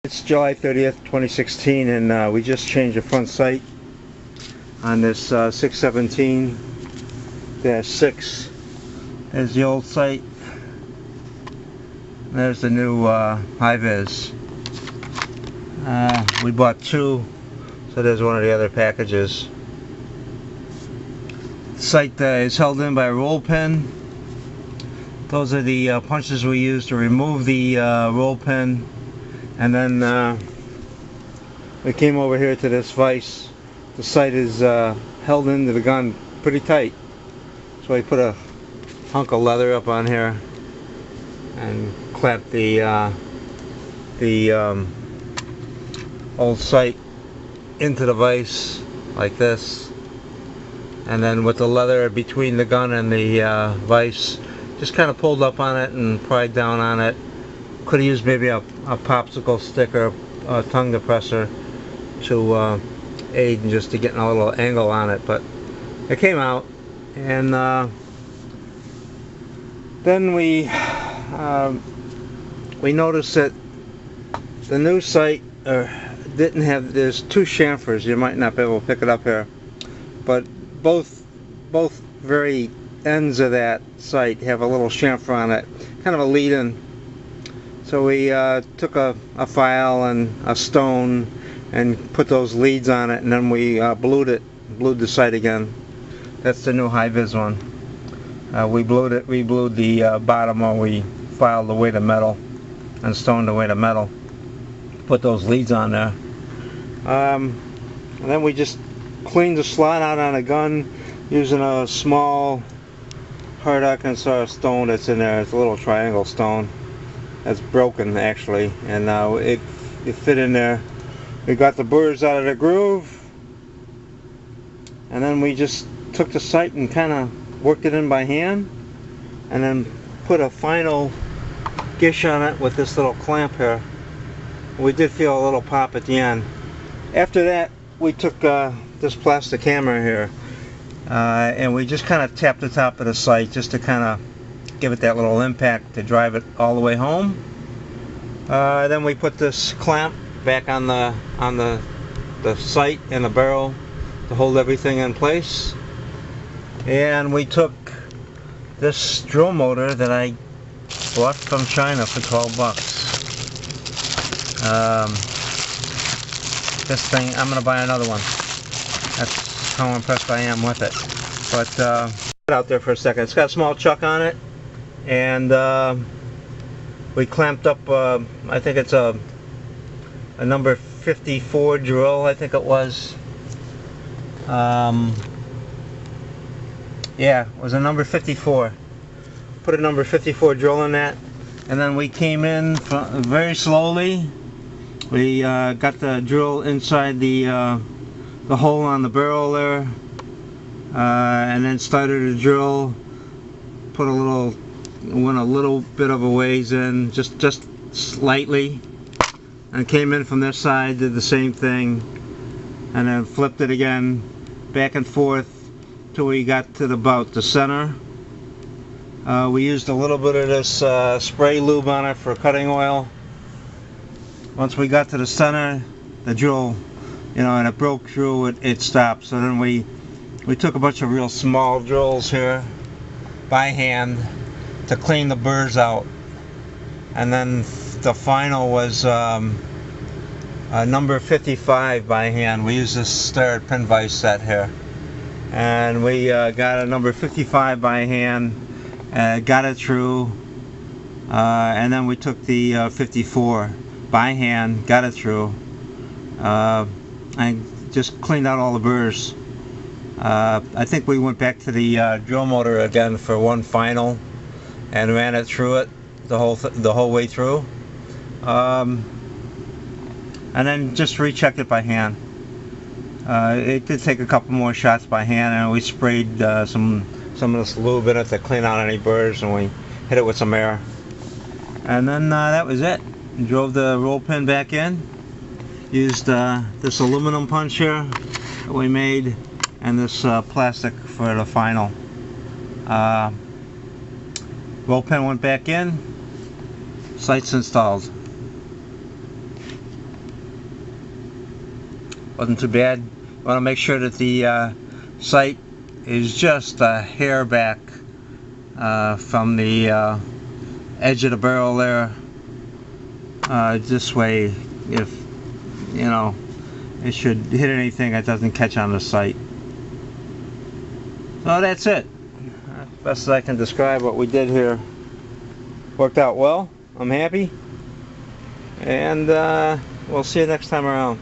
It's July 30th, 2016, and we just changed the front sight on this 617-6. There's the old sight. There's the new HiViz. We bought two, so there's one of the other packages. The sight is held in by a roll pin. Those are the punches we use to remove the roll pin. And then we came over here to this vise. The sight is held into the gun pretty tight. So I put a hunk of leather up on here and clamped the old sight into the vise like this. And then with the leather between the gun and the vise, just kind of pulled up on it and pried down on it. Could have used maybe a popsicle stick or a tongue depressor to aid in just to getting a little angle on it, but it came out. And then we noticed that the new sight didn't have, there's two chamfers. You might not be able to pick it up here, but both very ends of that sight have a little chamfer on it, kind of a lead-in. So we took a file and a stone and put those leads on it, and then we blued the sight again. That's the new HiViz one. We blued the bottom while we filed the weight of metal and stoned the weight of metal. Put those leads on there. And then we just cleaned the slot out on a gun using a small hard Arkansas stone that's in there. It's a little triangle stone. That's broken actually, and it fit in there. We got the burrs out of the groove, and then we just took the sight and kind of worked it in by hand, and then put a final gish on it with this little clamp here. We did feel a little pop at the end. After that, we took this plastic hammer here, and we just kind of tapped the top of the sight just to kind of give it that little impact to drive it all the way home. Then we put this clamp back on the sight and the barrel to hold everything in place. And we took this drill motor that I bought from China for 12 bucks. This thing, I'm going to buy another one. That's how impressed I am with it. But out there for a second. It's got a small chuck on it. And we clamped up, I think it's a number 54 drill, I think it was. Yeah, it was a number 54. Put a number 54 drill in that, and then we came in very slowly. We got the drill inside the hole on the barrel there, and then started to drill. Went a little bit of a ways in, just slightly, and came in from this side, did the same thing, and then flipped it again, back and forth till we got to about the center. We used a little bit of this spray lube on it for cutting oil. Once we got to the center, the drill, and it broke through, it stopped. So then we took a bunch of real small drills here by hand to clean the burrs out, and then the final was number 55 by hand. We used this starred pin vise set here, and we got a number 55 by hand, got it through, and then we took the 54 by hand, got it through, and just cleaned out all the burrs. I think we went back to the drill motor again for one final and ran it through it the whole way through, and then just rechecked it by hand. It did take a couple more shots by hand, and we sprayed some of this lube in it to clean out any burrs, and we hit it with some air, and then that was it. Drove the roll pin back in, used this aluminum punch here that we made, and this plastic for the final. Roll pin went back in, sights installed. wasn't too bad. You want to make sure that the sight is just a hair back from the edge of the barrel there. This way, if you know, it should hit anything that doesn't catch on the sight. So that's it. Best as I can describe what we did here. Worked out well. I'm happy. And we'll see you next time around.